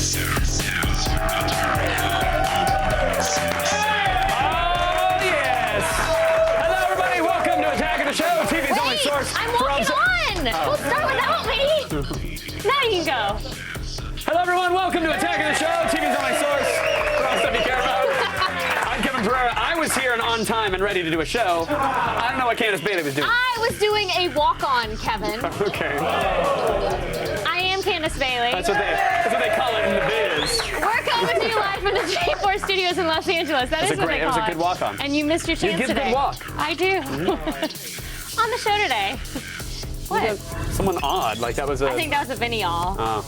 I'm walking on! We'll start without me! Now you can go. Hello, everyone. Welcome to Attack of the Show. TV's only source for all stuff you care about. I'm Kevin Pereira. I was here and on time and ready to do a show. I don't know what Candace Bailey was doing. I was doing a walk-on, Kevin. Okay. I am Candace Bailey. That's what they call it in the biz. We're coming to you live from the G4 Studios in Los Angeles. That is what they call it. It was a good walk-on. And you missed your chance today. You give today. a good walk. I do. On the show today. What? Someone odd, like that was a... I think that was a Vinny all. Oh.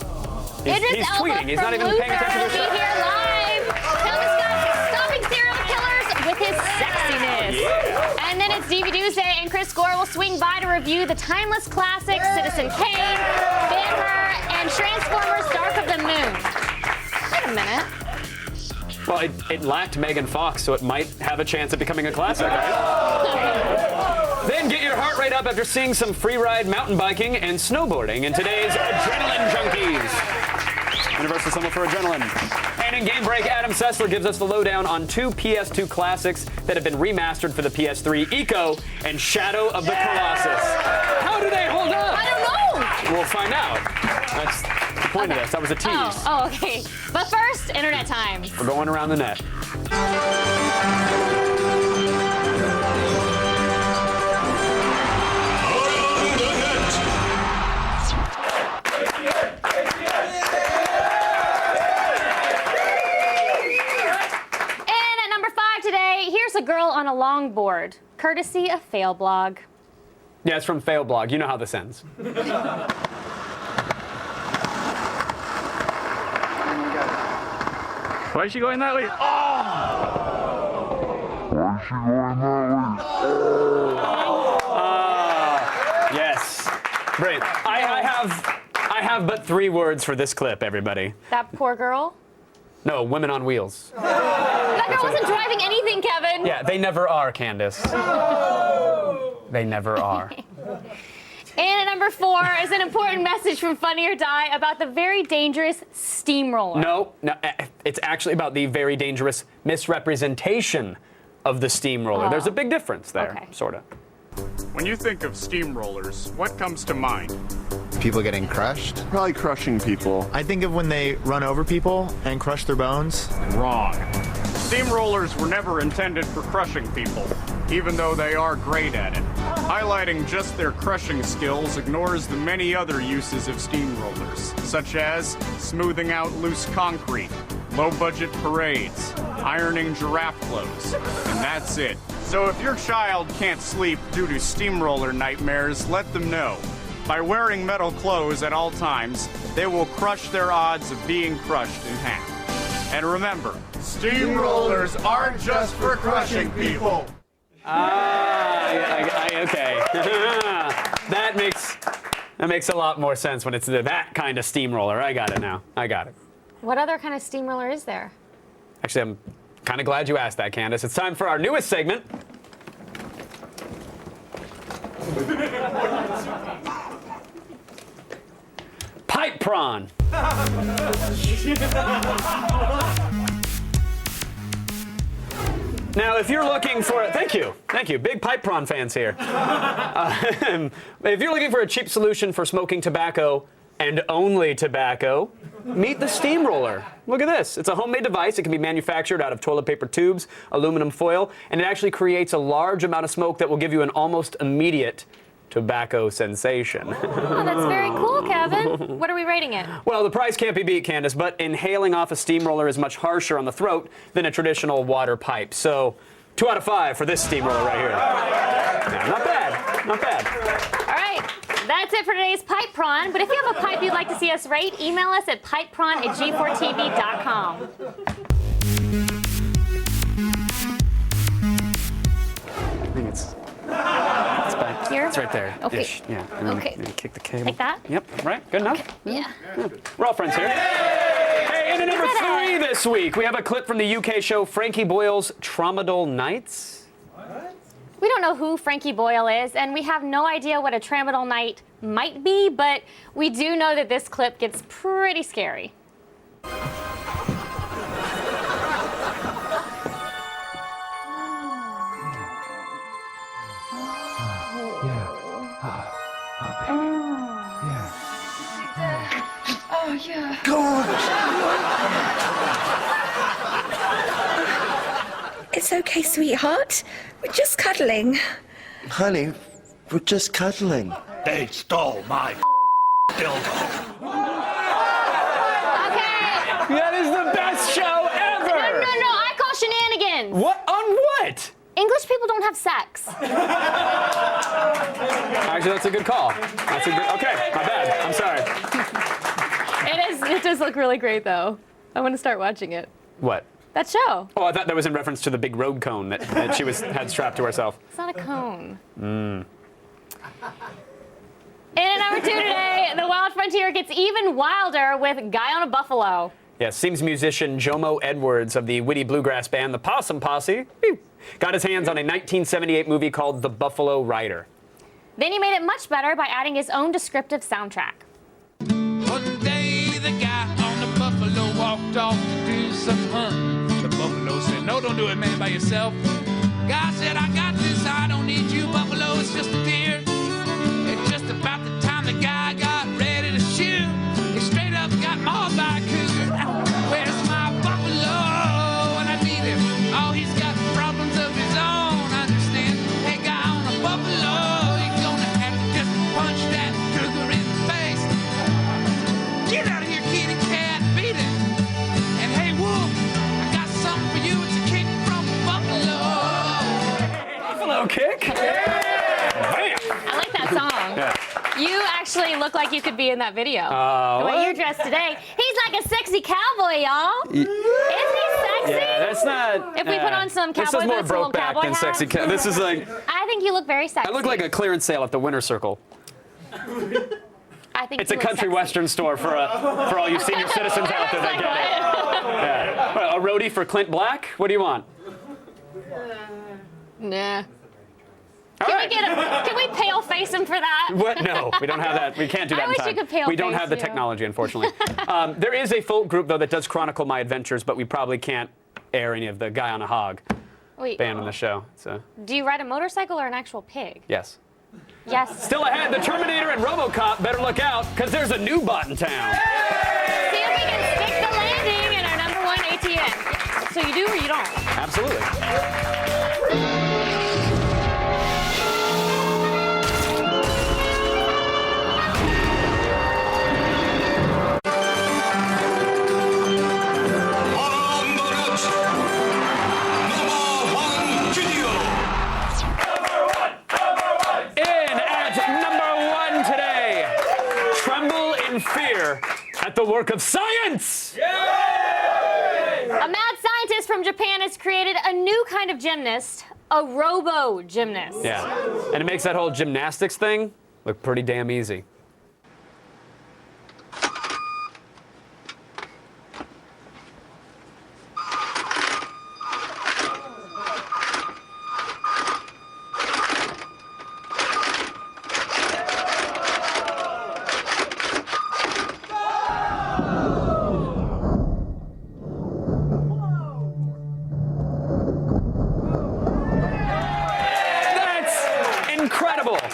Idris He's Elba tweeting. He's not even Luther paying attention to the show. Be here live. Tell this guy stopping serial killers with his sexiness. Yeah. And then it's DVD Tuesday, and Chris Gore will swing by to review the timeless classics Citizen Kane, Ben-Hur, and Transformers: Dark of the Moon. Wait a minute. Well, it lacked Megan Fox, so it might have a chance of becoming a classic, right? Then get your heart rate up after seeing some free ride mountain biking and snowboarding in today's Adrenaline Junkies. Universal symbol for adrenaline. And in Game Break, Adam Sessler gives us the lowdown on two PS2 classics that have been remastered for the PS3, Eco and Shadow of the Colossus. How do they hold up? I don't know. We'll find out. That's the point of this. That was a tease. Oh, okay. But first, internet time. We're going around the net. A girl on a longboard, courtesy of Failblog. Yeah, it's from Failblog. You know how this ends. Why is she going that way? Oh! Why is she going that way? Yes. Great. I have but 3 words for this clip, everybody. That poor girl? No, women on wheels. That girl wasn't driving anything, Kevin. Yeah, they never are, Candace. They never are. And at number 4 is an important message from Funny or Die about the very dangerous steamroller. No, it's actually about the very dangerous misrepresentation of the steamroller. Oh. There's a big difference there, Okay. sort of. When you think of steamrollers, what comes to mind? People getting crushed? Probably crushing people. I think of when they run over people and crush their bones. Wrong. Steamrollers were never intended for crushing people, even though they are great at it. Highlighting just their crushing skills ignores the many other uses of steamrollers, such as smoothing out loose concrete, low-budget parades, ironing giraffe clothes, and that's it. So if your child can't sleep due to steamroller nightmares, let them know. By wearing metal clothes at all times, they will crush their odds of being crushed in half. And remember, steamrollers aren't just for crushing people. Okay. That makes a lot more sense when it's that kind of steamroller. I got it now. I got it. What other kind of steamroller is there? Actually, I'm kind of glad you asked that, Candace. It's time for our newest segment. Pipe prawn. Now, if you're looking for thank you, big pipe prawn fans here. If you're looking for a cheap solution for smoking tobacco and only tobacco, meet the steamroller. Look at this. It's a homemade device. It can be manufactured out of toilet paper tubes, aluminum foil, and it actually creates a large amount of smoke that will give you an almost immediate tobacco sensation. Oh, that's very cool, Kevin. What are we rating it? Well, the price can't be beat, Candace, but inhaling off a steamroller is much harsher on the throat than a traditional water pipe. So, 2 out of 5 for this steamroller right here. Yeah, not bad. Not bad. All right. That's it for today's Pipe Prawn. But if you have a pipe you'd like to see us rate, email us at pipeprawn@g4tv.com. I think it's back. Here? It's right there. Okay. Ish. Yeah. And then Okay. maybe kick the cable. Like that? Yep. Right. Good enough. Yeah. We're all friends here. Hey, and at number 3 this week, we have a clip from the UK show Frankie Boyle's Tramadol Nights. We don't know who Frankie Boyle is, and we have no idea what a tramadol night might be, but we do know that this clip gets pretty scary. It's okay, sweetheart. We're just cuddling. Honey, we're just cuddling. They stole my dildo. Okay. That is the best show ever. No, I call shenanigans. What? On what? English people don't have sex. Actually, that's a good call. That's a good. Okay, my bad. I'm sorry. It does look really great, though. I want to start watching it. What? That show. Oh, I thought that was in reference to the big road cone that she had strapped to herself. It's not a cone. In at number 2 today, the Wild Frontier gets even wilder with Guy on a Buffalo. Yeah, seems musician Jomo Edwards of the witty bluegrass band The Possum Posse got his hands on a 1978 movie called The Buffalo Rider. Then he made it much better by adding his own descriptive soundtrack. One day the guy on the buffalo walked off to do some hunting. The buffalo said, no, don't do it, man, by yourself. Guy said, I got this, I don't need you, buffalo, it's just a deer. And just about the time the guy got ready to shoot, he straight up got mauled by a cougar. Where's my buffalo? And I need him. Oh, he's got problems of his own, understand? Hey, guy on a buffalo, you're gonna have to just punch that cougar in the face. Get out of here, kitty cat, beat it. And hey, wolf, I got something for you, it's a kick from Buffalo. Buffalo kick? Yeah. Bam. I like that song. Yeah. You actually look like you could be in that video. The way what? you're dressed today. He's like a sexy cowboy, y'all. Isn't he sexy? Yeah, that's not. If we put on some This cowboy is more boots, a little broke back cowboy than sexy. hat. This is like. I think you look very sexy. I look like a clearance sale at the Winter Circle. I think It's you a look country sexy. western store for all you senior citizens out there that Like get it. what? Yeah. A roadie for Clint Black? What do you want? Nah. All Can right. Can we pale face him for that? What? No, we don't have that. We can't do that I in wish time. you could pale We don't face have the you. technology, unfortunately. There is a folk group, though, that does chronicle my adventures, but we probably can't air any of the Guy on a Hog Wait, band on the show. So, do you ride a motorcycle or an actual pig? yes. Yes. Still ahead, the Terminator and RoboCop better look out, because there's a new bot in town. See if we can stick the landing in our #1 ATM. So you do or you don't? Absolutely. Fear at the work of science! A mad scientist from Japan has created a new kind of gymnast, a Robo gymnast. Yeah, and it makes that whole gymnastics thing look pretty damn easy.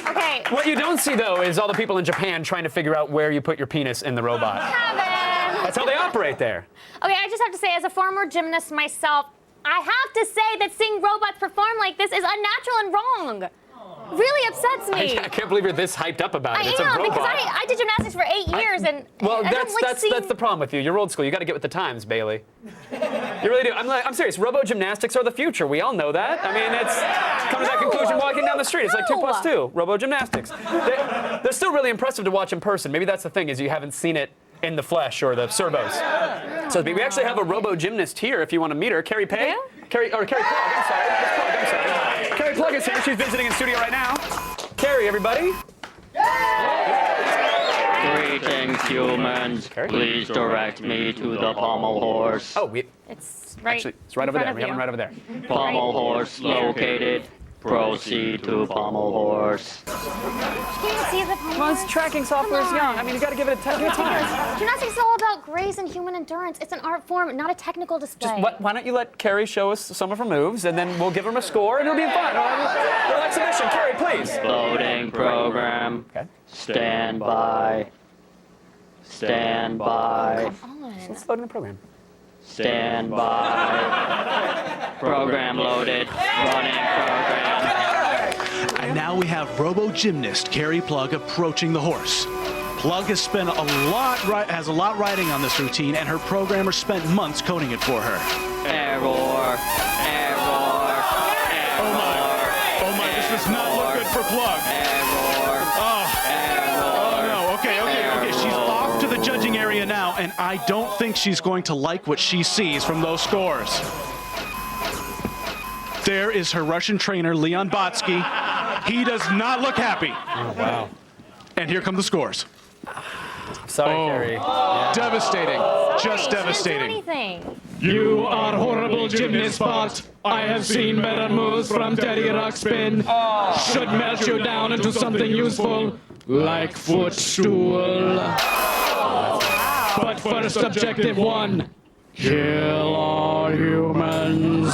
Okay. What you don't see, though, is all the people in Japan trying to figure out where you put your penis in the robot. Kevin. That's how they operate there. Okay, I just have to say, as a former gymnast myself, I have to say that seeing robots perform like this is unnatural and wrong. Really upsets me. I can't believe you're this hyped up about it. It's a I am, robot. because I did gymnastics for 8 years, and Well, I don't like that's seeing... the problem with you. You're old school. You got to get with the times, Bailey. You really do. I'm serious. Robo gymnastics are the future. We all know that. I mean, it's come to that conclusion walking down the street. It's like 2 + 2. Robo gymnastics. They're still really impressive to watch in person. Maybe that's the thing, is you haven't seen it in the flesh or the servos. So we actually have a robo gymnast here if you want to meet her. Carrie Pay. Yeah? Carrie Plug. I'm sorry. I'm sorry. Carrie Plug is here. She's visiting in studio right now. Carrie, everybody. Greetings, humans. Please direct me to the pommel horse. Oh, It's right. actually, it's right over there. We have one right over there. Pommel horse located. Proceed to pommel horse. Can you see the Well, it's tracking software is young. I mean, you got to give it time. Gymnastics is all about grace and human endurance. It's an art form, not a technical display. Why don't you let Carrie show us some of her moves, and then we'll give her a score, and it'll be fun. Little exhibition. Carrie, please. Loading program. Okay. Stand by. Stand by. Come on. Let's load in the program. Stand by. Program loaded. Running program. And now we have Robo gymnast Carrie Plug approaching the horse. Plug has spent has a lot riding on this routine, and her programmer spent months coding it for her. Error. Oh my, this does not look good for Plug. Oh no, okay. She's off to the judging area now, and I don't think she's going to like what she sees from those scores. There is her Russian trainer, Leon Botsky. He does not look happy. Oh, wow. And here come the scores. Sorry, Carrie. Devastating. Just devastating. Didn't do anything. You are horrible gymnast, but I have seen better moves from Teddy Rock Spin. Should melt you down into something useful, like footstool. But first, objective 1. Kill all humans.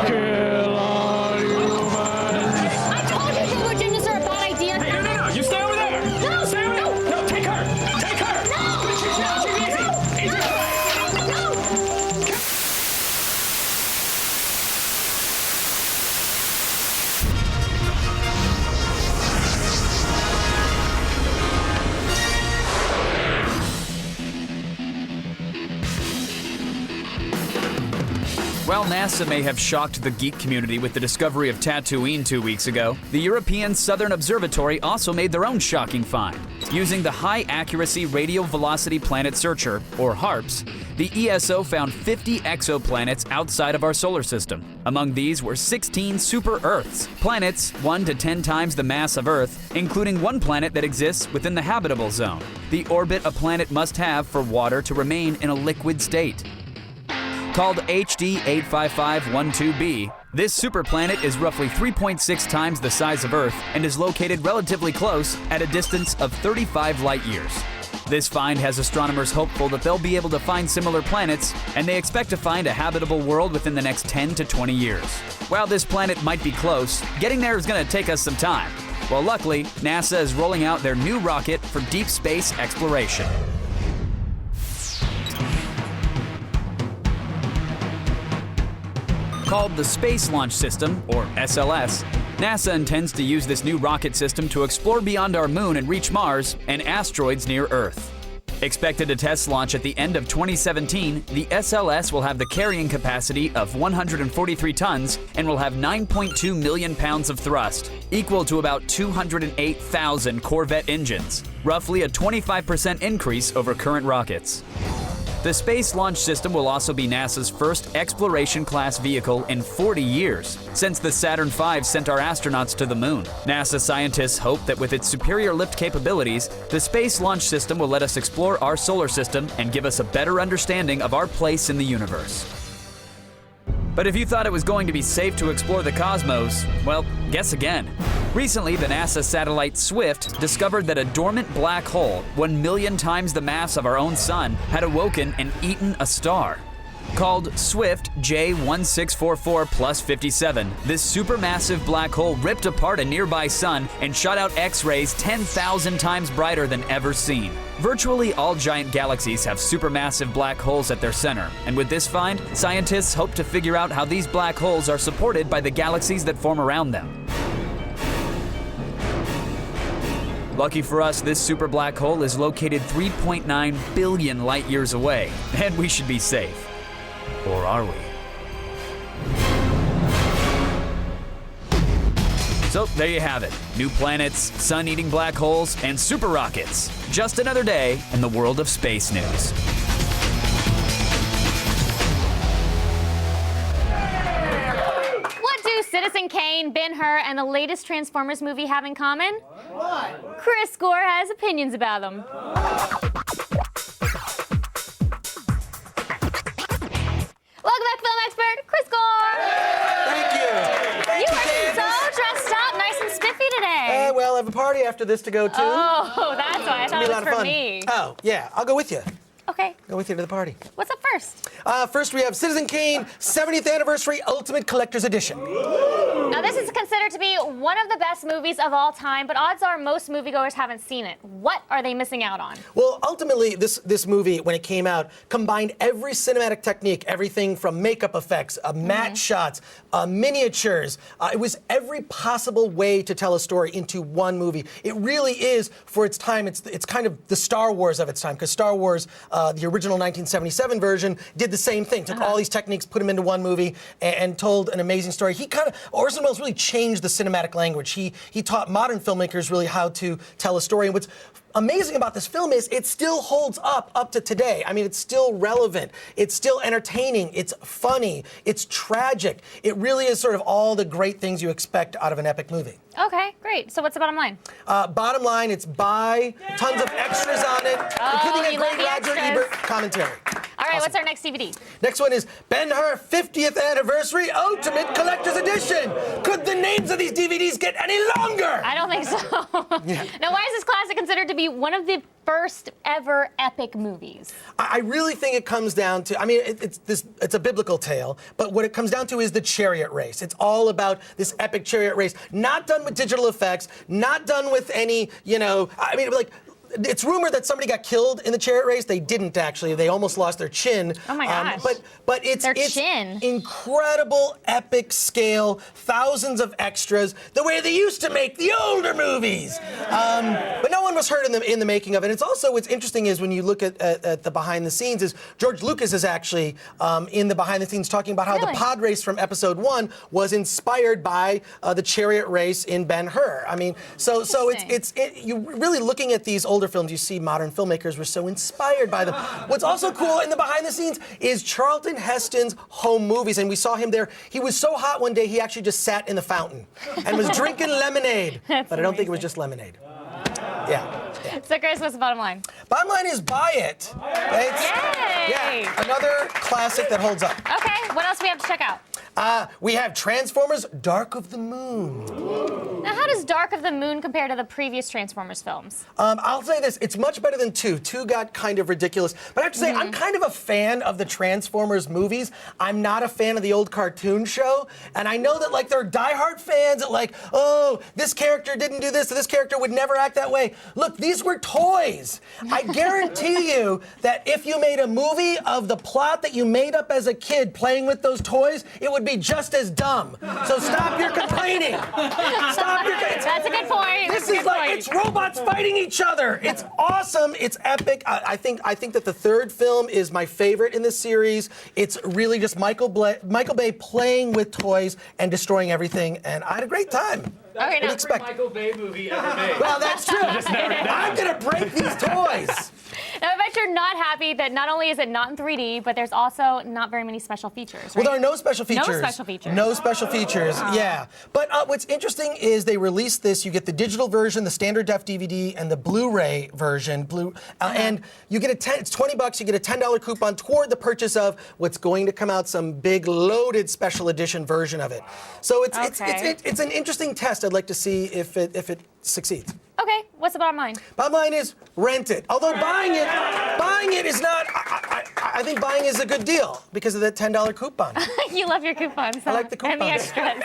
Kill all humans. I told you Robo gymnasts are a bad idea. No. You stay over there. No. Stay over there. No, take her. Take her. No. Easy. While NASA may have shocked the geek community with the discovery of Tatooine 2 weeks ago, the European Southern Observatory also made their own shocking find. Using the High Accuracy Radio Velocity Planet Searcher, or HARPS, the ESO found 50 exoplanets outside of our solar system. Among these were 16 super-Earths, planets 1 to 10 times the mass of Earth, including one planet that exists within the habitable zone, the orbit a planet must have for water to remain in a liquid state. Called HD 85512b, this superplanet is roughly 3.6 times the size of Earth and is located relatively close at a distance of 35 light years. This find has astronomers hopeful that they'll be able to find similar planets, and they expect to find a habitable world within the next 10 to 20 years. While this planet might be close, getting there is going to take us some time. Well, luckily, NASA is rolling out their new rocket for deep space exploration. Called the Space Launch System, or SLS, NASA intends to use this new rocket system to explore beyond our moon and reach Mars and asteroids near Earth. Expected to test launch at the end of 2017, the SLS will have the carrying capacity of 143 tons and will have 9.2 million pounds of thrust, equal to about 208,000 Corvette engines, roughly a 25% increase over current rockets. The Space Launch System will also be NASA's first exploration-class vehicle in 40 years, since the Saturn V sent our astronauts to the moon. NASA scientists hope that with its superior lift capabilities, the Space Launch System will let us explore our solar system and give us a better understanding of our place in the universe. But if you thought it was going to be safe to explore the cosmos, well, guess again. Recently, the NASA satellite SWIFT discovered that a dormant black hole, 1 million times the mass of our own sun, had awoken and eaten a star. Called SWIFT J1644+57, this supermassive black hole ripped apart a nearby sun and shot out X-rays 10,000 times brighter than ever seen. Virtually all giant galaxies have supermassive black holes at their center, and with this find, scientists hope to figure out how these black holes are supported by the galaxies that form around them. Lucky for us, this super black hole is located 3.9 billion light years away, and we should be safe. Or are we? So there you have it. New planets, sun-eating black holes, and super rockets. Just another day in the world of space news. What do Citizen Kane, Ben-Hur, and the latest Transformers movie have in common? What? Chris Gore has opinions about them. Welcome back, film expert Chris Gore. Thank you. You are so dressed up, nice and spiffy today. Well, I have a party after this to go to. Oh, that's why I thought it was for me. Oh, yeah, I'll go with you. Okay. Go with you to the party. What's up first? first? First, we have Citizen Kane 70th Anniversary Ultimate Collector's Edition. Now, this is considered to be one of the best movies of all time, but odds are most moviegoers haven't seen it. What are they missing out on? Well, ultimately, this movie, when it came out, combined every cinematic technique, everything from makeup effects, matte shots, miniatures. It was every possible way to tell a story into one movie. It really is, for its time, it's kind of the Star Wars of its time, because Star Wars, the original 1977 version, did the same thing. Took all these techniques, put them into one movie, and told an amazing story. Orson Welles really changed the cinematic language. He taught modern filmmakers really how to tell a story. And what's amazing about this film is it still holds up to today. I mean, it's still relevant. It's still entertaining. It's funny. It's tragic. It really is sort of all the great things you expect out of an epic movie. Okay, great. So what's the bottom line? Bottom line, it's buy, tons of extras on it, including a great Roger Ebert commentary. All right, what's our next DVD? Next one is Ben-Hur 50th Anniversary Ultimate Collector's Edition. Could the names of these DVDs get any longer? I don't think so. Now, why is this classic considered to be one of the first ever epic movies? I really think it comes down to, I mean, it's a biblical tale, but what it comes down to is the chariot race. It's all about this epic chariot race, not done with digital effects, not done with any, it's rumored that somebody got killed in the chariot race. They didn't actually. They almost lost their chin. Oh my gosh. But it's incredible, epic scale, thousands of extras, the way they used to make the older movies. But no one was hurt in the making of it. It's also, what's interesting is when you look at the behind the scenes is George Lucas is actually in the behind the scenes talking about how the pod race from episode 1 was inspired by the chariot race in Ben-Hur. I mean, so you're really looking at these older films, you see modern filmmakers were so inspired by them. What's also cool in the behind the scenes is Charlton Heston's home movies, and we saw him there. He was so hot one day he actually just sat in the fountain and was drinking lemonade. But I don't think it was just lemonade. Yeah. So, Chris, what's the bottom line? Bottom line is buy it. Yay! Another classic that holds up. Okay, what else do we have to check out? We have Transformers Dark of the Moon. Now, how does Dark of the Moon compare to the previous Transformers films? I'll say this, it's much better than 2. 2 got kind of ridiculous. But I have to say, I'm kind of a fan of the Transformers movies. I'm not a fan of the old cartoon show. And I know that, there are diehard fans that oh, this character didn't do this, or this character would never act that way. Look, these were toys. I guarantee you that if you made a movie of the plot that you made up as a kid playing with those toys, it would be just as dumb. So stop your complaining. That's a good point. This is it's robots fighting each other. It's awesome. It's epic. I think that the third film is my favorite in this series. It's really just Michael Bay playing with toys and destroying everything, and I had a great time. Okay, now, Every Michael Bay movie ever made. Well, that's true. I'm gonna break these toys. Now, I bet you're not happy that not only is it not in 3D, but there's also not very many special features, right? Well, there are no special features. No special features. No special features, yeah. But what's interesting is they released this. You get the digital version, the standard def DVD, and the Blu-ray version. And you get it's $20. You get a $10 coupon toward the purchase of what's going to come out, some big loaded special edition version of it. So it's an interesting test. I'd like to see if it succeeds. Okay, what's the bottom line? Bottom line is rent it. Although buying it is not. I think buying is a good deal because of that $10 coupon. You love your coupons. I like the coupons. And the extras.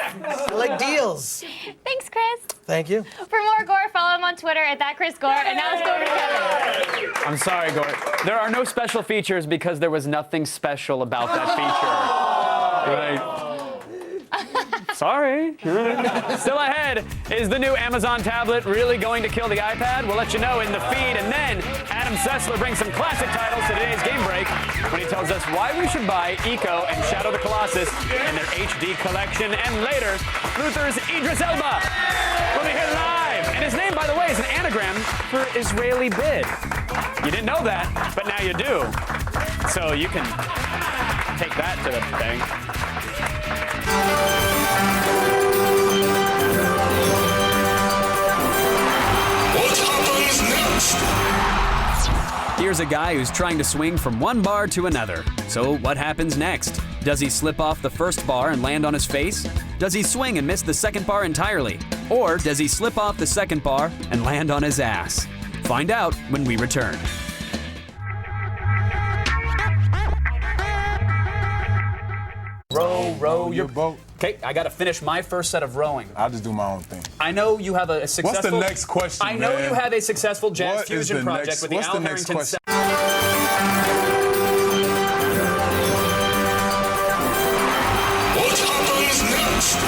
I like deals. Thanks, Chris. Thank you. For more Gore, follow him on Twitter at @ChrisGore. And now let's go over to Kevin. I'm sorry, Gore. There are no special features because there was nothing special about that feature. Sorry. Still ahead, is the new Amazon tablet really going to kill the iPad? We'll let you know in the feed. And then Adam Sessler brings some classic titles to today's Game Break when he tells us why we should buy Eco and Shadow the Colossus in their HD collection. And later, Luther's Idris Elba will be here live. And his name, by the way, is an anagram for Israeli bid. You didn't know that, but now you do. So you can take that to the bank. What happens next? Here's a guy who's trying to swing from one bar to another. So what happens next? Does he slip off the first bar and land on his face? Does he swing and miss the second bar entirely? Or does he slip off the second bar and land on his ass? Find out when we return. row your boat. Okay, I got to finish my first set of rowing. I'll just do my own thing. I know you have a successful... What's the next question, I know you have a successful jazz fusion project with the Al Harrington. What happens next?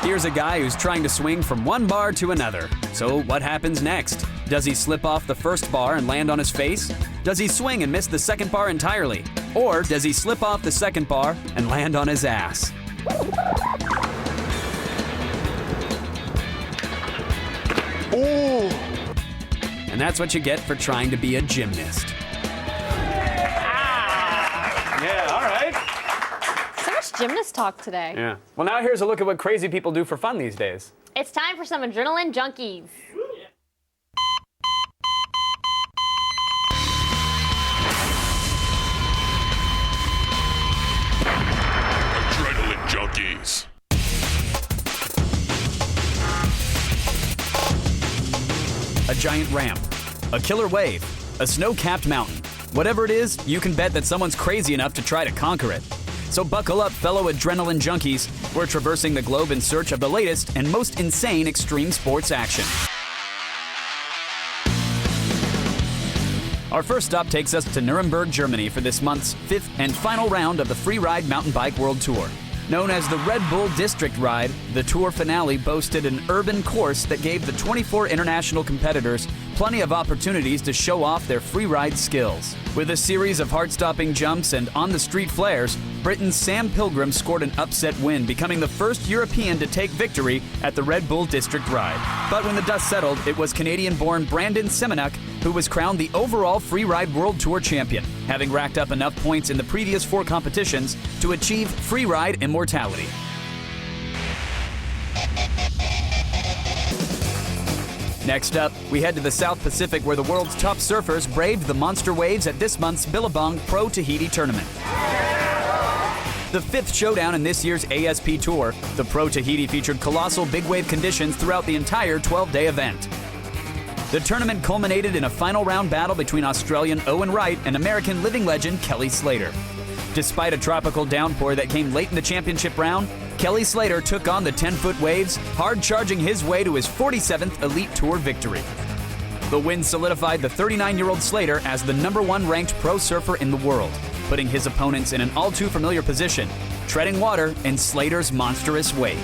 Here's a guy who's trying to swing from one bar to another. So what happens next? Does he slip off the first bar and land on his face? Does he swing and miss the second bar entirely? Or does he slip off the second bar and land on his ass? Ooh. And that's what you get for trying to be a gymnast. Yeah, all right. So much gymnast talk today. Yeah. Well, now here's a look at what crazy people do for fun these days. It's time for some adrenaline junkies. Adrenaline junkies. A giant ramp, a killer wave, a snow-capped mountain. Whatever it is, you can bet that someone's crazy enough to try to conquer it. So buckle up, fellow adrenaline junkies. We're traversing the globe in search of the latest and most insane extreme sports action. Our first stop takes us to Nuremberg, Germany for this month's 5th and final round of the Freeride Mountain Bike World Tour. Known as the Red Bull District Ride, the tour finale boasted an urban course that gave the 24 international competitors plenty of opportunities to show off their freeride skills. With a series of heart-stopping jumps and on-the-street flares, Britain's Sam Pilgrim scored an upset win, becoming the first European to take victory at the Red Bull District Ride. But when the dust settled, it was Canadian-born Brandon Semenuk who was crowned the overall Freeride World Tour champion, having racked up enough points in the previous 4 competitions to achieve freeride immortality. Next up, we head to the South Pacific where the world's top surfers braved the monster waves at this month's Billabong Pro Tahiti tournament. The 5th showdown in this year's ASP Tour, the Pro Tahiti featured colossal big wave conditions throughout the entire 12-day event. The tournament culminated in a final round battle between Australian Owen Wright and American living legend Kelly Slater. Despite a tropical downpour that came late in the championship round, Kelly Slater took on the 10-foot waves, hard charging his way to his 47th Elite Tour victory. The win solidified the 39-year-old Slater as the #1 ranked pro surfer in the world, putting his opponents in an all-too-familiar position, treading water in Slater's monstrous wake.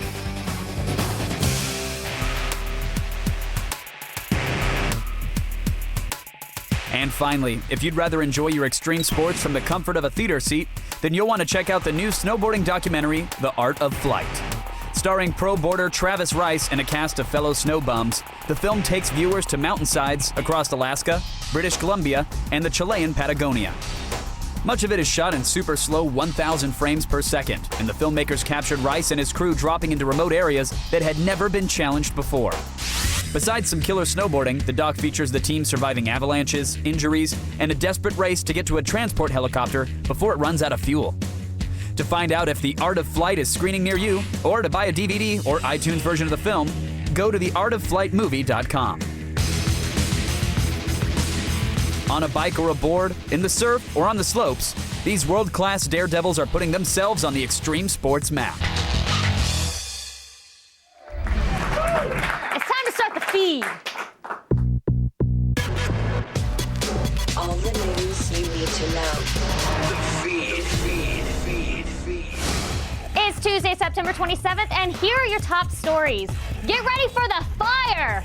And finally, if you'd rather enjoy your extreme sports from the comfort of a theater seat, then you'll want to check out the new snowboarding documentary, The Art of Flight. Starring pro boarder Travis Rice and a cast of fellow snow bums, the film takes viewers to mountainsides across Alaska, British Columbia, and the Chilean Patagonia. Much of it is shot in super slow 1,000 frames per second, and the filmmakers captured Rice and his crew dropping into remote areas that had never been challenged before. Besides some killer snowboarding, the doc features the team surviving avalanches, injuries, and a desperate race to get to a transport helicopter before it runs out of fuel. To find out if The Art of Flight is screening near you, or to buy a DVD or iTunes version of the film, go to theartofflightmovie.com. On a bike or a board, in the surf, or on the slopes, these world-class daredevils are putting themselves on the extreme sports map. It's time to start the feed. All the news you need to know. The feed. It's Tuesday, September 27th, and here are your top stories. Get ready for the fire!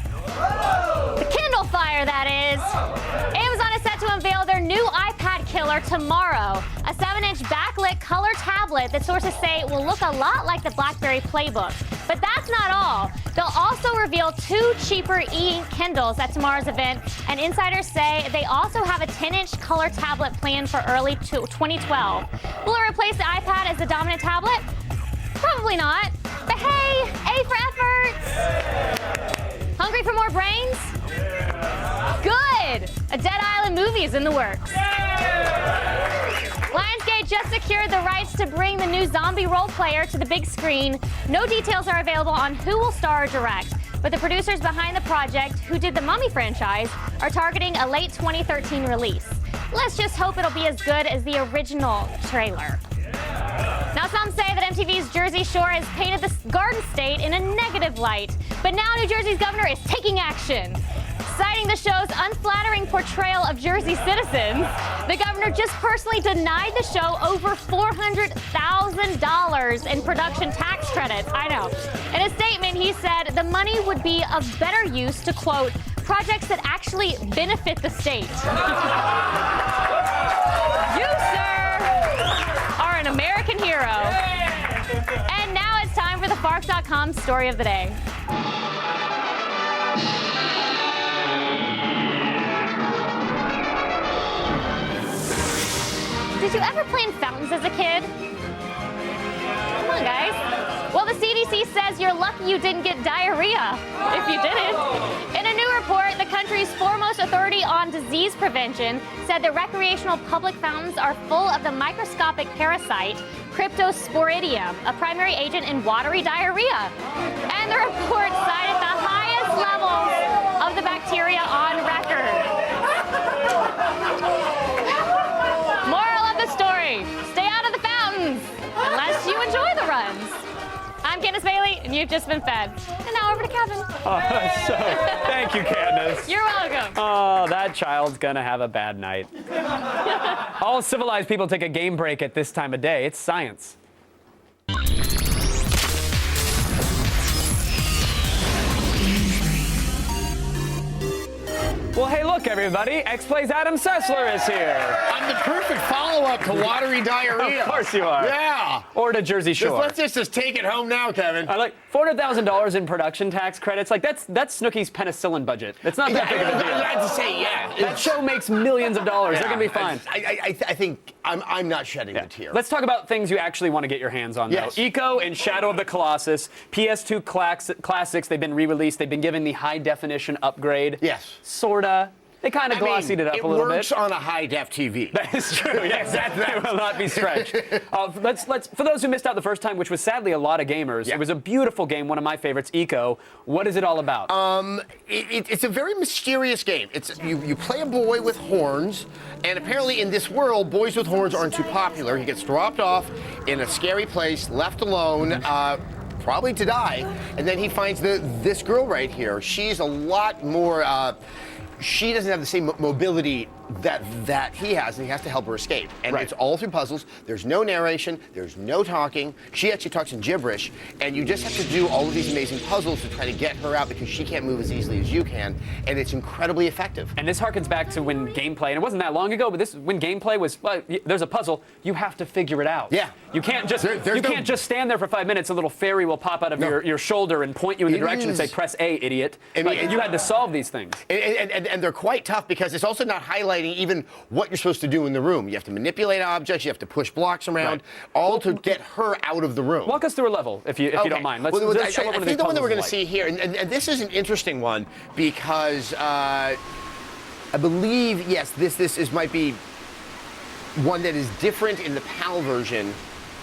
The Kindle Fire, that is. Amazon is set to unveil their new iPad killer tomorrow, a 7-inch backlit color tablet that sources say will look a lot like the BlackBerry Playbook. But that's not all. They'll also reveal 2 cheaper e-ink Kindles at tomorrow's event, and insiders say they also have a 10-inch color tablet planned for early 2012. Will it replace the iPad as the dominant tablet? Probably not. But hey, A for effort! Hungry for more brains? Good! A Dead Island movie is in the works. Lionsgate just secured the rights to bring the new zombie role player to the big screen. No details are available on who will star or direct, but the producers behind the project, who did the Mummy franchise, are targeting a late 2013 release. Let's just hope it'll be as good as the original trailer. Now, some say that MTV's Jersey Shore has painted the Garden State in a negative light, but now New Jersey's governor is taking action. Citing the show's unflattering portrayal of Jersey citizens, the governor just personally denied the show over $400,000 in production tax credits. I know. In a statement, he said the money would be of better use to, quote, projects that actually benefit the state. You, sir, are an American hero. And now it's time for the Fark.com story of the day. Did you ever play in fountains as a kid? Come on, guys. Well, the CDC says you're lucky you didn't get diarrhea if you didn't. In a new report, the country's foremost authority on disease prevention said that recreational public fountains are full of the microscopic parasite Cryptosporidium, a primary agent in watery diarrhea. And the report cited the highest levels of the bacteria on record. Moral of the story, stay out of the fountains unless you enjoy the runs. I'm Candace Bailey, and you've just been fed. And now over to Kevin. Oh, thank you, Candace. You're welcome. Oh, that child's gonna have a bad night. All civilized people take a game break at this time of day. It's science. Well, hey, look, everybody. X-Play's Adam Sessler is here. I'm the perfect follow-up to watery diarrhea. Of course you are. Yeah. Or to Jersey Shore. Let's just take it home now, Kevin. I like $400,000 in production tax credits. Like, that's Snooki's penicillin budget. It's not that big of a deal. I had to say, yeah. That show makes millions of dollars. They're going to be fine. I think I'm not shedding a tear. Let's talk about things you actually want to get your hands on, though. Yes. Eco and Shadow of the Colossus, PS2 classics, they've been re-released. They've been given the high-definition upgrade. Yes. Sorta. They kind of glossied it up a little bit. It works on a high-def TV. That is true. Yes, that will not be stretched. Let's for those who missed out the first time, which was sadly a lot of gamers. It was a beautiful game, one of my favorites, Eco. What is it all about? It's a very mysterious game. It's you play a boy with horns, and apparently in this world, boys with horns aren't too popular. He gets dropped off in a scary place, left alone. Probably to die, and then he finds this girl right here. She's a lot more. She doesn't have the same mobility that he has, and he has to help her escape. And it's all through puzzles. There's no narration. There's no talking. She actually talks in gibberish, and you just have to do all of these amazing puzzles to try to get her out because she can't move as easily as you can, and it's incredibly effective. And this harkens back to when gameplay, and it wasn't that long ago, but when gameplay was, there's a puzzle, you have to figure it out. Yeah. You can't just can't just stand there for 5 minutes. A little fairy will pop out of your shoulder and point you in the direction and say, "Press A, idiot." And you had to solve these things. And they're quite tough because it's also not highlighting even what you're supposed to do in the room. You have to manipulate objects, you have to push blocks around, all to get her out of the room. Walk us through a level, if you don't mind. Let's show what one of these I think the one that we're going to like. see here, and this is an interesting one because I believe, yes, this might be one that is different in the PAL version,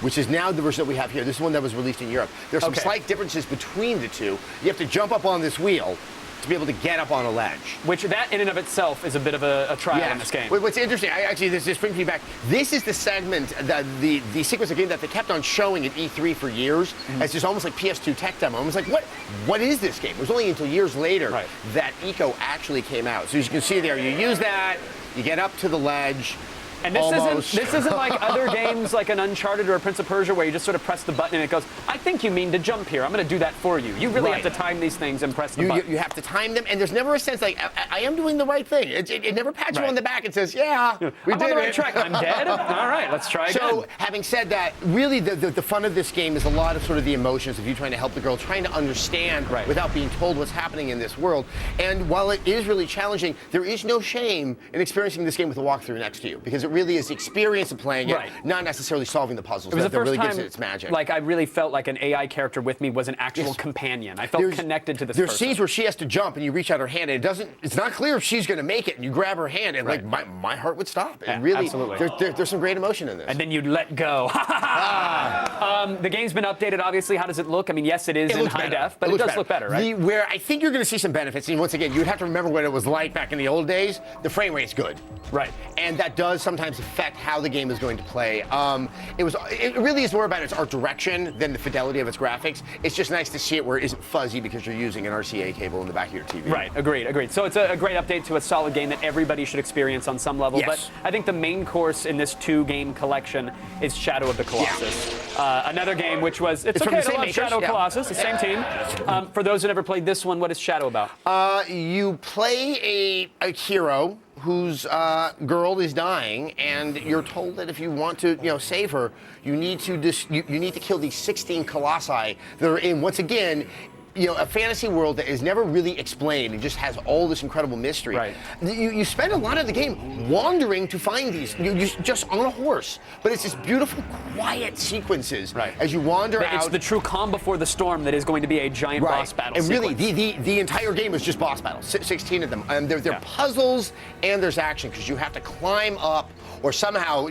which is now the version that we have here. This is one that was released in Europe. There's some slight differences between the two. You have to jump up on this wheel to be able to get up on a ledge. Which that in and of itself is a bit of a trial in this game. What's interesting, this brings me back. This is the segment, the sequence of game that they kept on showing at E3 for years as just almost like PS2 tech demo. I was like, what is this game? It was only until years later that Eco actually came out. So as you can see there, you use that, you get up to the ledge. And this isn't like other games like an Uncharted or a Prince of Persia where you just sort of press the button and it goes, I think you mean to jump here. I'm going to do that for you. You really have to time these things and press the button. You have to time them, and there's never a sense like, I am doing the right thing. It never pats you on the back and says, yeah, we I'm did on the right it. track. I'm dead? All right, let's try again. So, having said that, really the fun of this game is a lot of sort of the emotions of you trying to help the girl, trying to understand without being told what's happening in this world. And while it is really challenging, there is no shame in experiencing this game with a walkthrough next to you, because it really is the experience of playing it, not necessarily solving the puzzles. It was the first really time, gives it its magic. Like, I really felt like an AI character with me was an actual companion. I felt connected to this There's person. scenes where she has to jump and you reach out her hand and it's not clear if she's going to make it, and you grab her hand and like my heart would stop. And really, absolutely. there's some great emotion in this. And then you'd let go. The game's been updated, obviously. How does it look? I mean, yes, it is in high def, but it does look better, right? Where I think you're going to see some benefits, and once again, you'd have to remember what it was like back in the old days. The frame rate's good. Right. And that does sometimes affect how the game is going to play. It really is more about its art direction than the fidelity of its graphics. It's just nice to see it where it isn't fuzzy because you're using an RCA cable in the back of your TV. Right, agreed. So it's a great update to a solid game that everybody should experience on some level. Yes. But I think the main course in this 2-game collection is Shadow of the Colossus. Another game which was, it's from okay the to same love makers, Shadow of Colossus, the same team. For those who never played this one, what is Shadow about? You play a hero whose girl is dying, and you're told that if you want to, save her, you need to you need to kill these 16 colossi that are in, once again, a fantasy world that is never really explained and just has all this incredible mystery. Right. You spend a lot of the game wandering to find these, you just on a horse. But it's this beautiful, quiet sequences as you wander out. It's the true calm before the storm that is going to be a giant boss battle And sequence. really, the entire game is just boss battles, 16 of them. And they're puzzles and there's action because you have to climb up or somehow,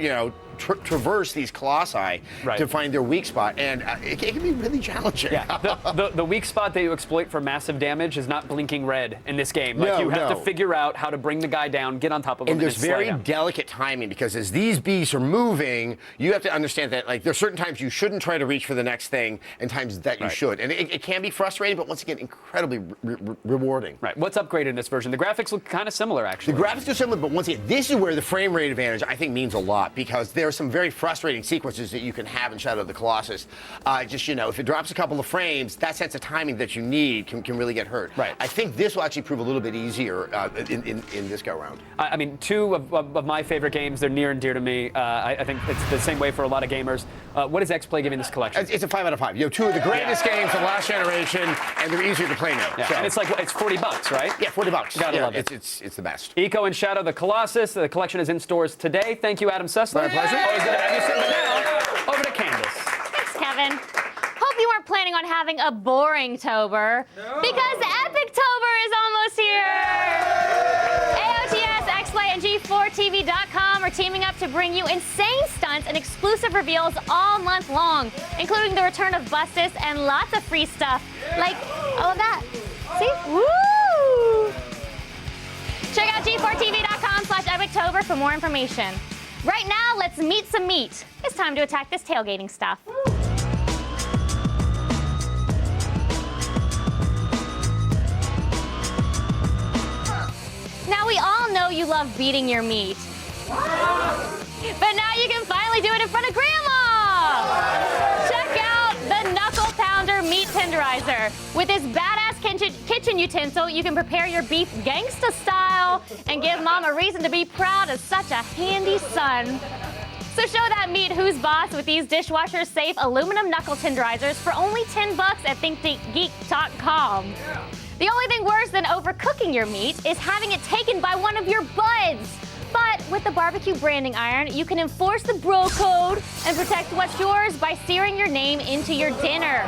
traverse these colossi to find their weak spot, and it can be really challenging. Yeah, the weak spot that you exploit for massive damage is not blinking red in this game. Like you have to figure out how to bring the guy down, get on top of him, and there's very slide him. delicate timing because as these beasts are moving, you have to understand that there's certain times you shouldn't try to reach for the next thing, and times that you should. And it can be frustrating, but once again, incredibly rewarding. Right. What's upgraded in this version? The graphics look kind of similar, actually. The graphics are similar, but once again, this is where the frame rate advantage I think means a lot because there's some very frustrating sequences that you can have in Shadow of the Colossus. If it drops a couple of frames, that sense of timing that you need can really get hurt. Right. I think this will actually prove a little bit easier in this go-round. I mean, 2 of my favorite games, they're near and dear to me. I think it's the same way for a lot of gamers. What is X-Play giving this collection? It's a 5 out of 5. 2 of the greatest games of last generation, and they're easier to play now. Yeah. So. And it's $40, right? Yeah, $40. Gotta love it. It's the best. Eco and Shadow of the Colossus. The collection is in stores today. Thank you, Adam Sessler. My pleasure. Always good to have you sitting now. Over to Candace. Thanks, Kevin. Hope you weren't planning on having a boring Tober, because Epic-tober is almost here. AOTS, X-Play, and G4TV.com are teaming up to bring you insane stunts and exclusive reveals all month long, including the return of Bustus and lots of free stuff, like all of that. See? Woo! Check out G4TV.com/Epic-tober for more information. Right now, let's meet some meat. It's time to attack this tailgating stuff. Now, we all know you love beating your meat. But now you can finally do it in front of Grandma! Check out the Knuckle Pounder Meat Tenderizer. With this badass kitchen utensil, you can prepare your beef gangsta style and give Mom a reason to be proud of such a handy son. So show that meat who's boss with these dishwasher-safe aluminum knuckle tenderizers for only $10 at ThinkGeek.com. The only thing worse than overcooking your meat is having it taken by one of your buds. But with the barbecue branding iron, you can enforce the bro code and protect what's yours by searing your name into your dinner.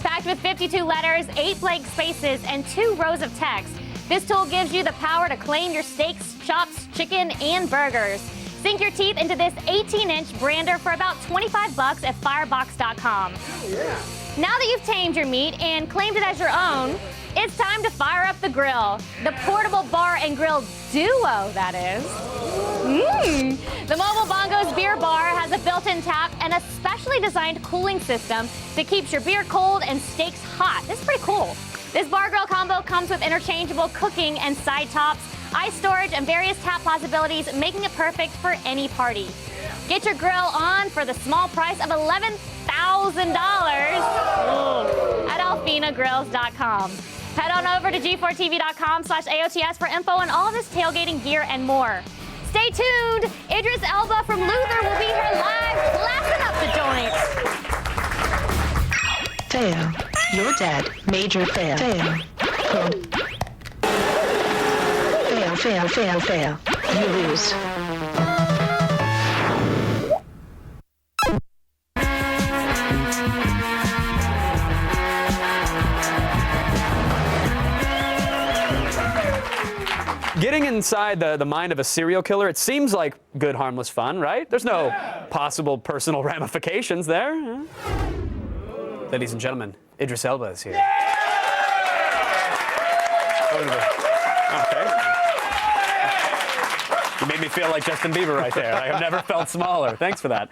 Packed with 52 letters, 8 blank spaces, and 2 rows of text, this tool gives you the power to claim your steaks, chops, chicken, and burgers. Sink your teeth into this 18-inch brander for about $25 at firebox.com. Now that you've tamed your meat and claimed it as your own, it's time to fire up the grill. The portable bar and grill duo, that is. The Mobile Bongos beer bar has a built-in tap and a specially designed cooling system that keeps your beer cold and steaks hot. It's pretty cool. This bar grill combo comes with interchangeable cooking and side tops, ice storage, and various tap possibilities, making it perfect for any party. Get your grill on for the small price of $11,000 at alfinagrills.com. Head on over to G4TV.com/AOTS for info on all this tailgating gear and more. Stay tuned. Idris Elba from Luther will be here live, blasting up the joints. Fail. You're dead. Major fail. Fail. Fail, fail, fail, fail. You lose. Getting inside the mind of a serial killer, it seems like good, harmless fun, right? There's no possible personal ramifications there. Ladies and gentlemen, Idris Elba is here. Okay. You made me feel like Justin Bieber right there. Like, I've never felt smaller. Thanks for that.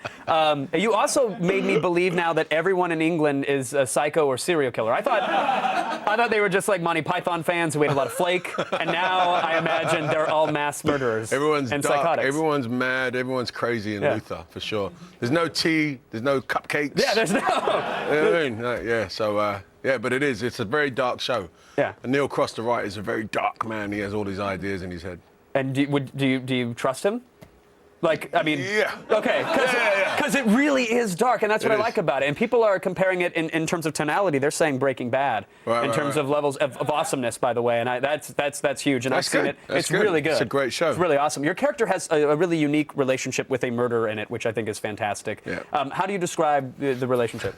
You also made me believe now that everyone in England is a psycho or serial killer. I thought they were just like Monty Python fans who ate a lot of flake, and now I imagine they're all mass murderers Everyone's and dark, psychotics. everyone's mad, everyone's crazy in Luther, for sure. There's no tea, there's no cupcakes. Yeah, there's no. You know what I mean? Yeah, so, yeah, but it is. It's a very dark show. Yeah. And Neil Cross, the writer, is a very dark man. He has all these ideas in his head. And do you trust him? Like, I mean, yeah. Okay, because it really is dark, and that's what I like about it. And people are comparing it in terms of tonality. They're saying Breaking Bad in terms of levels of awesomeness, by the way, and that's huge. And I've seen it. It's really good. It's a great show. It's really awesome. Your character has a really unique relationship with a murderer in it, which I think is fantastic. Yeah. How do you describe the relationship?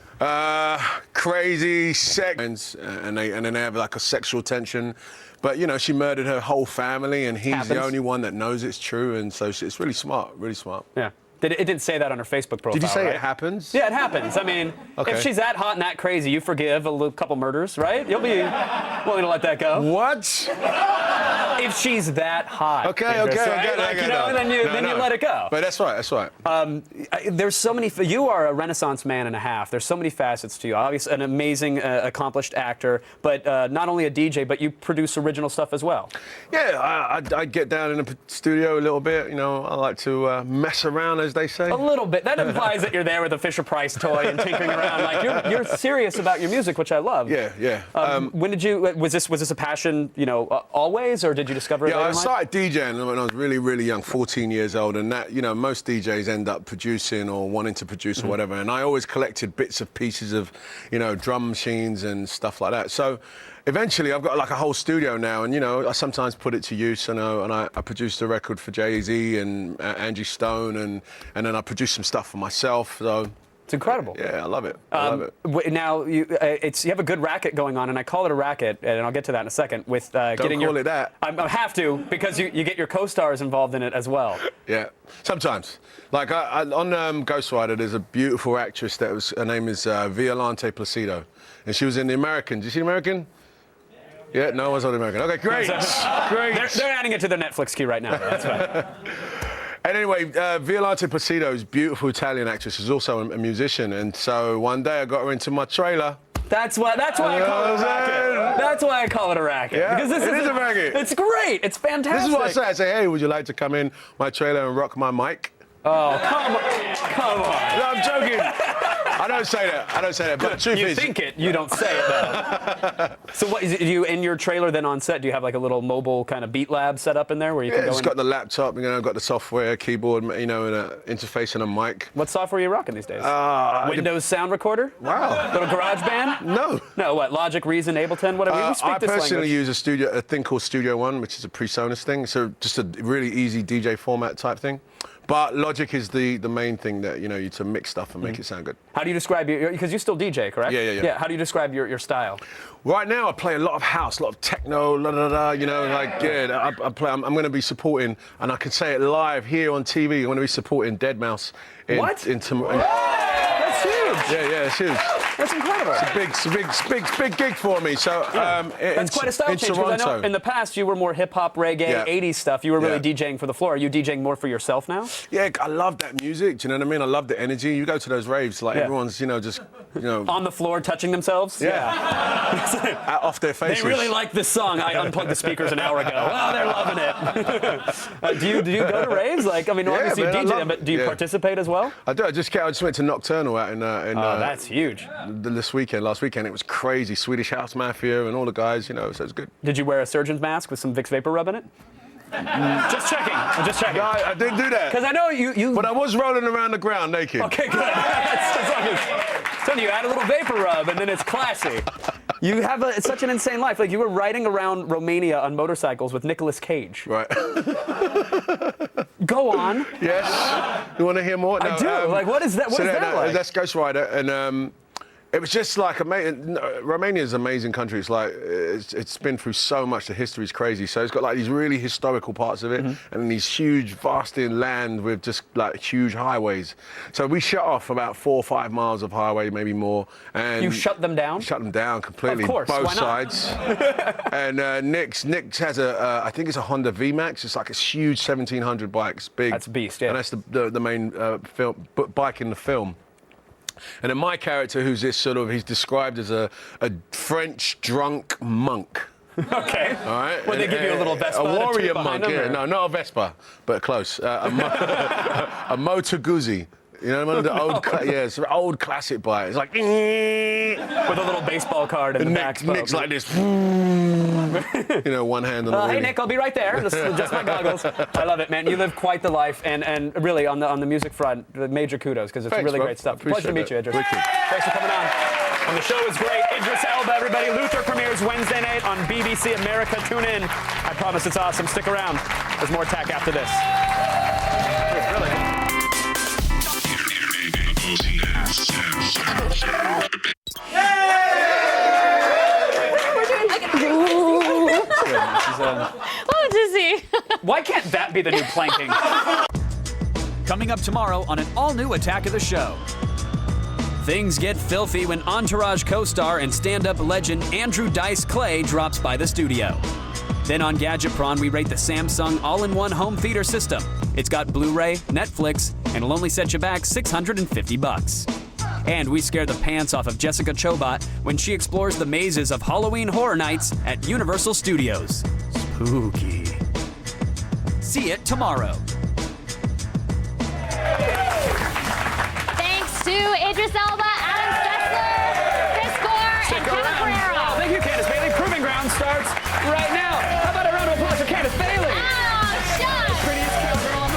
Crazy sex, and then they have like a sexual tension. But, you know, she murdered her whole family, and he's the only one that knows it's true, and so it's really smart, really smart. Yeah. It didn't say that on her Facebook profile. Did you say right? it happens? Yeah, it happens. I mean, if she's that hot and that crazy, you forgive a couple murders, right? You'll be willing to let that go. What? If she's that hot. Okay, Idris, okay, right? I get it, like, I get you know, it. Then you let it go. But that's right, that's right. There's so many. You are a Renaissance man and a half. There's so many facets to you. Obviously, an amazing, accomplished actor, but not only a DJ, but you produce original stuff as well. Yeah, I get down in the studio a little bit. You know, I like to mess around, as they say. A little bit. That implies that you're there with a Fisher-Price toy and tinkering around. Like you're serious about your music, which I love. Yeah, yeah. When did you? Was this a passion? You know, always, or did you discover it? Yeah, later I in life? started DJing when I was really, really young, 14 years old, and that, you know, most DJs end up producing or wanting to produce or whatever, and I always collected bits of pieces of, you know, drum machines and stuff like that. So eventually I've got like a whole studio now, and, you know, I sometimes put it to use, and I produced a record for Jay-Z and Angie Stone, and then I produced some stuff for myself, so... It's incredible. Yeah, I love it. I love it. Now, you have a good racket going on, and I call it a racket, and I'll get to that in a second. With Don't call it that. I have to, because you get your co-stars involved in it as well. Yeah, sometimes. Like on Ghost Rider, there's a beautiful actress her name is Violante Placido, and she was in The American. Did you see The American? Yeah, no one's on The American. Okay, great, great. They're adding it to their Netflix queue right now. That's right. And anyway, Violante Placido is a beautiful Italian actress. She's also a musician, and so one day I got her into my trailer. That's why I call it a racket. That's why I call it a racket. Yeah, because this is a racket. It's great. It's fantastic. This is what I say. I say, hey, would you like to come in my trailer and rock my mic? Oh, come on. No, I'm joking. I don't say that. But the truth is, you think it, you don't say it though. So what is it? You in your trailer then on set? Do you have like a little mobile kind of beat lab set up in there where you can go? It's got the laptop, you know, got the software, keyboard, you know, and an interface and a mic. What software are you rocking these days? Windows Sound Recorder? Wow. Little GarageBand? No. No. What? Logic, Reason, Ableton? Whatever. We speak I this personally language. use a thing called Studio One, which is a PreSonus thing. So just a really easy DJ format type thing. But Logic is the main thing that, you know, you to mix stuff and make it sound good. How do you describe your, because you still DJ, correct? Yeah. How do you describe your style? Right now, I play a lot of house, a lot of techno, you know, like, yeah, I'm going to be supporting, and I can say it live here on TV, I'm going to be supporting Deadmau5. What? That's huge. Yeah, it's huge. That's incredible. It's a big gig for me. So that's quite a style change, because I know in the past you were more hip hop, reggae, 80s stuff. You were really DJing for the floor. Are you DJing more for yourself now? Yeah, I love that music. Do you know what I mean? I love the energy. You go to those raves, like everyone's, you know, just, you know, on the floor touching themselves. Yeah. Off their faces. They really like this song. I unplugged the speakers an hour ago. Oh, they're loving it. Do you go to raves? Like, I mean, obviously you DJ them, but do you participate as well? I do. I just went to Nocturnal out in that's huge. Last weekend, it was crazy. Swedish House Mafia and all the guys, you know, so it's good. Did you wear a surgeon's mask with some Vicks Vapor Rub in it? Just checking. No, I didn't do that. Because I know you. But I was rolling around the ground naked. Okay, good. So you add a little vapor rub, and then it's classy. You have such an insane life. Like, you were riding around Romania on motorcycles with Nicolas Cage. Right. Go on. Yes. You want to hear more? No, I do. Like, what is that? What is that like? That's Ghost Rider, and It was just like amazing. Romania is an amazing country. It's like it's been through so much. The history is crazy. So it's got like these really historical parts of it, and then these huge, vast land with just like huge highways. So we shut off about 4 or 5 miles of highway, maybe more. And You shut them down? Shut them down completely. Of course, both why not? sides. And Nick has I think it's a Honda VMAX. It's like a huge 1700 bike. It's big. That's a beast, yeah. And that's the main bike in the film. And then my character, who's this he's described as a French drunk monk. Okay. All right. Well, they give you a little Vespa. A warrior monk. monk. Yeah. No, not a Vespa, but close. A Moto Guzzi. You know, one of the old, it's an old classic bike. It's like with a little baseball card in the back. Nick's like this. You know, one hand on the wheel. Hey Nick, I'll be right there. Just my goggles. I love it, man. You live quite the life, and really on the music front, major kudos because it's really great stuff. Pleasure to meet you, Idris. Thanks for coming on. And the show is great. Idris Elba, everybody. Luther premieres Wednesday night on BBC America. Tune in. I promise it's awesome. Stick around. There's more tech after this. It's really good. Oh, dizzy. Why can't that be the new planking? Coming up tomorrow on an all-new Attack of the Show. Things get filthy when Entourage co-star and stand-up legend Andrew Dice Clay drops by the studio. Then on Gadget Prawn, we rate the Samsung all-in-one home theater system. It's got Blu-ray, Netflix, and it'll only set you back $650. And we scare the pants off of Jessica Chobot when she explores the mazes of Halloween Horror Nights at Universal Studios. Spooky. See it tomorrow. Thanks to Idris Elba